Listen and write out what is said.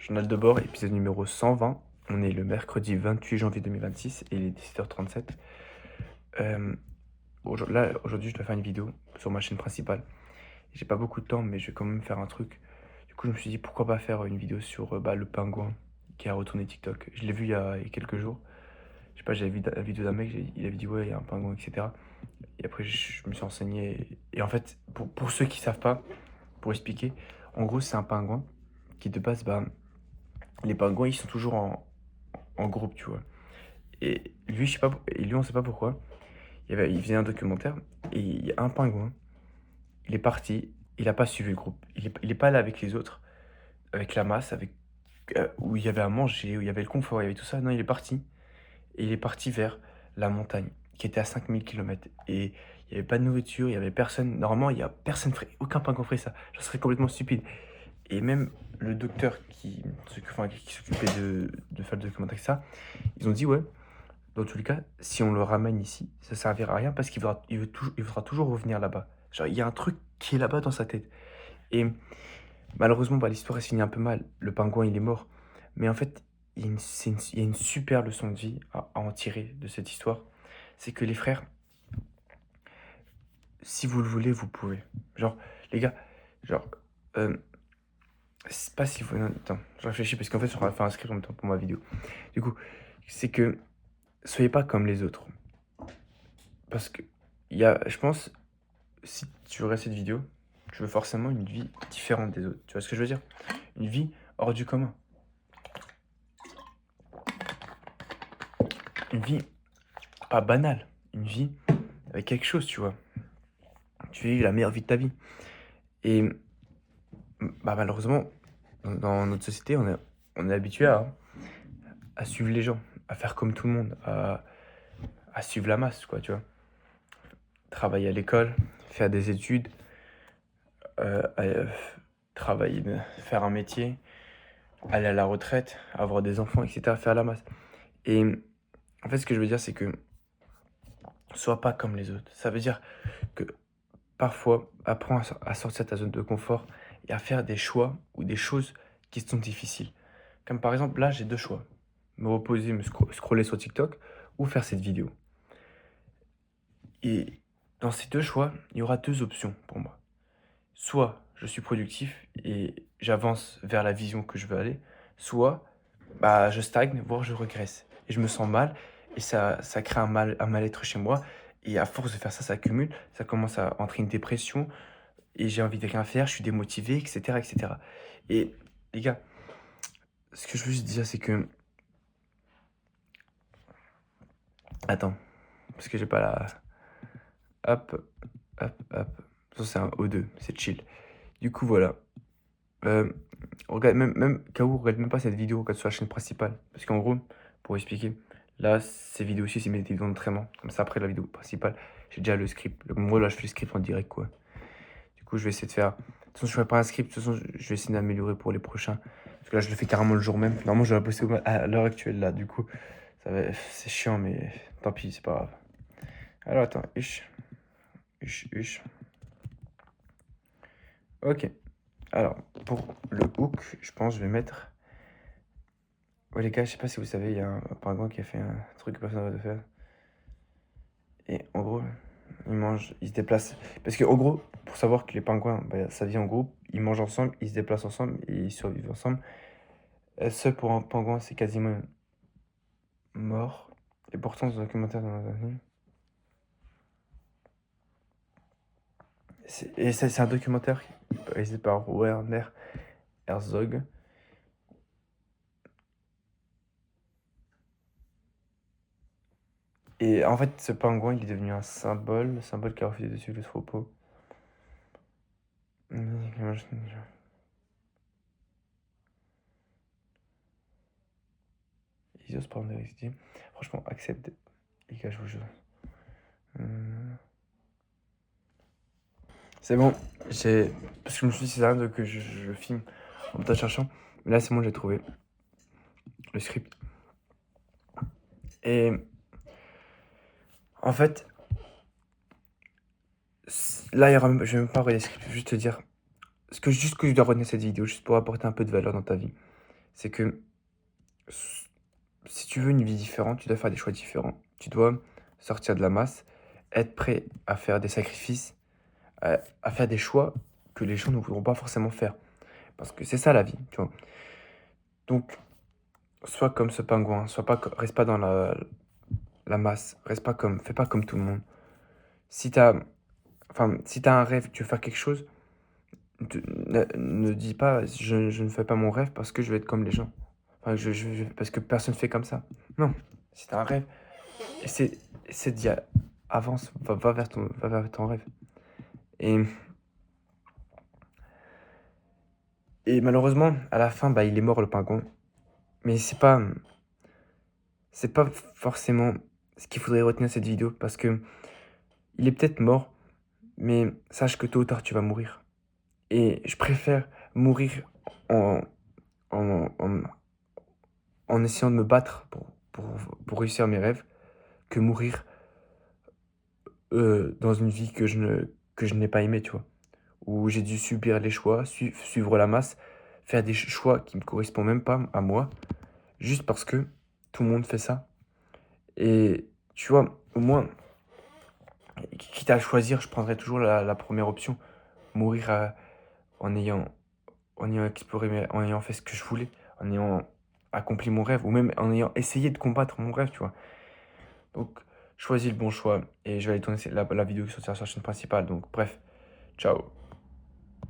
Journal de bord, épisode numéro 120. On est le mercredi 28 janvier 2026 et il est 17h37. Aujourd'hui, je dois faire une vidéo sur ma chaîne principale. J'ai pas beaucoup de temps, mais je vais quand même faire un truc. Du coup, je me suis dit pourquoi pas faire une vidéo sur le pingouin qui a retourné TikTok. Je l'ai vu il y a quelques jours. Je sais pas, j'avais vu la vidéo d'un mec, il avait dit ouais, il y a un pingouin, etc. Et après, je me suis renseigné. Et en fait, pour ceux qui savent pas, pour expliquer, en gros, c'est un pingouin qui de base, bah, les pingouins, ils sont toujours en groupe, tu vois. Et lui, je sais pas, et lui, on sait pas pourquoi. Il faisait un documentaire et il y a un pingouin. Il est parti. Il a pas suivi le groupe. Il est pas là avec les autres, avec la masse, avec où il y avait à manger, où il y avait le confort, il y avait tout ça. Non, il est parti. Et il est parti vers la montagne, qui était à 5000 km. Et il y avait pas de nourriture, il y avait personne. Normalement, il y a personne ferait, aucun pingouin ferait ça. Je serais complètement stupide. Et même le docteur qui s'occupait de faire le documentaire, ça, ils ont dit ouais. Dans tous les cas, si on le ramène ici, ça servira à rien parce il voudra toujours revenir là-bas. Genre, il y a un truc qui est là-bas dans sa tête. Et malheureusement, bah, l'histoire elle se finit un peu mal. Le pingouin, il est mort. Mais en fait, il y a une super leçon de vie à en tirer de cette histoire. C'est que les frères, si vous le voulez, vous pouvez. Genre, les gars, genre, euh, c'est pas si vous... non, attends, je réfléchis parce qu'en fait, je vais faire un script en même temps pour ma vidéo. Du coup, c'est que soyez pas comme les autres. Parce que, je pense, si tu regardes cette vidéo, tu veux forcément une vie différente des autres. Tu vois ce que je veux dire? Une vie hors du commun. Une vie pas banale. Une vie avec quelque chose, tu vois. Tu vis la meilleure vie de ta vie. Et bah, malheureusement, dans notre société, on est habitué à suivre les gens, à faire comme tout le monde, à suivre la masse, quoi, tu vois. Travailler à l'école, faire des études, travailler, faire un métier, aller à la retraite, avoir des enfants, etc., faire la masse. Et en fait, ce que je veux dire, c'est que sois pas comme les autres. Ça veut dire que parfois, apprends à sortir de ta zone de confort et à faire des choix ou des choses qui sont difficiles. Comme par exemple, là, j'ai deux choix. Me reposer, scroller sur TikTok ou faire cette vidéo. Et dans ces deux choix, il y aura deux options pour moi. Soit je suis productif et j'avance vers la vision que je veux aller, soit bah, je stagne, voire je regresse. Et je me sens mal et ça crée un mal-être chez moi. Et à force de faire ça, ça accumule, ça commence à entrer une dépression et j'ai envie de rien faire, je suis démotivé, etc., etc. Et les gars, ce que je veux juste dire, c'est que... Attends, parce que j'ai pas la... Hop, hop. Ça, c'est un O2, c'est chill. Du coup, voilà. Regarde, même K.O. regarde même pas cette vidéo, regarde sur la chaîne principale. Parce qu'en gros, pour expliquer, là, ces vidéos-ci, c'est mes vidéos d'entraînement. Comme ça, après la vidéo principale, j'ai déjà le script. Moi, là, je fais le script en direct, quoi. Du coup, je vais essayer de faire... De toute façon, je ferai pas un script. De toute façon, je vais essayer d'améliorer pour les prochains. Parce que là, je le fais carrément le jour même. Normalement, je vais poster à l'heure actuelle, là. Du coup, c'est chiant, mais tant pis, c'est pas grave. Alors, attends. Huche. Ok. Alors, pour le hook, je pense que je vais mettre... Ouais, les gars, je sais pas si vous savez, il y a un pingouin qui a fait un truc que personne ne faire. Et en gros, il se déplace. Parce que, en gros, pour savoir que les pingouins, bah, ça vit en groupe, ils mangent ensemble, ils se déplacent ensemble et ils survivent ensemble. Seul pour un pingouin, c'est quasiment mort. Et pourtant, ce documentaire dans la vie. Et c'est un documentaire réalisé par Werner Herzog. Et en fait, ce pingouin, il est devenu un symbole, le symbole qui a refusé de suivre le troupeau. Ils osent prendre des risques. Franchement, accepte. Les gars, je vous jure. C'est bon. Parce que je me suis dit, c'est rien que je filme en me cherchant. Mais là, c'est bon, j'ai trouvé le script. Et en fait, là, je vais même pas regarder le script. Je vais juste te dire juste que je dois retenir cette vidéo, juste pour apporter un peu de valeur dans ta vie. c'est que si tu veux une vie différente, tu dois faire des choix différents. Tu dois sortir de la masse, être prêt à faire des sacrifices, à faire des choix que les gens ne voudront pas forcément faire. Parce que c'est ça la vie, tu vois. Donc, sois comme ce pingouin, reste pas dans la masse, fais pas comme tout le monde. Si t'as, si t'as un rêve, tu veux faire quelque chose, ne dis pas, je ne fais pas mon rêve parce que je vais être comme les gens. Parce que personne fait comme ça. Non, si t'as un rêve, essaie d'y avance, va vers ton rêve. Et, et malheureusement, à la fin, bah, il est mort le pingouin. Mais c'est pas forcément ce qu'il faudrait retenir de cette vidéo parce que il est peut-être mort, mais sache que tôt ou tard tu vas mourir. Et je préfère mourir en, en, en, en essayant de me battre pour réussir mes rêves que mourir dans une vie que je n'ai pas aimée, tu vois. Où j'ai dû subir les choix, suivre la masse, faire des choix qui ne me correspondent même pas à moi, juste parce que tout le monde fait ça. Et tu vois, au moins, quitte à choisir, je prendrais toujours la première option. Mourir en ayant, en ayant exploré, en ayant fait ce que je voulais, en ayant accompli mon rêve, ou même en ayant essayé de combattre mon rêve, tu vois. Donc, choisis le bon choix. Et je vais aller tourner la vidéo qui sortira sur la chaîne principale. Donc, bref, ciao.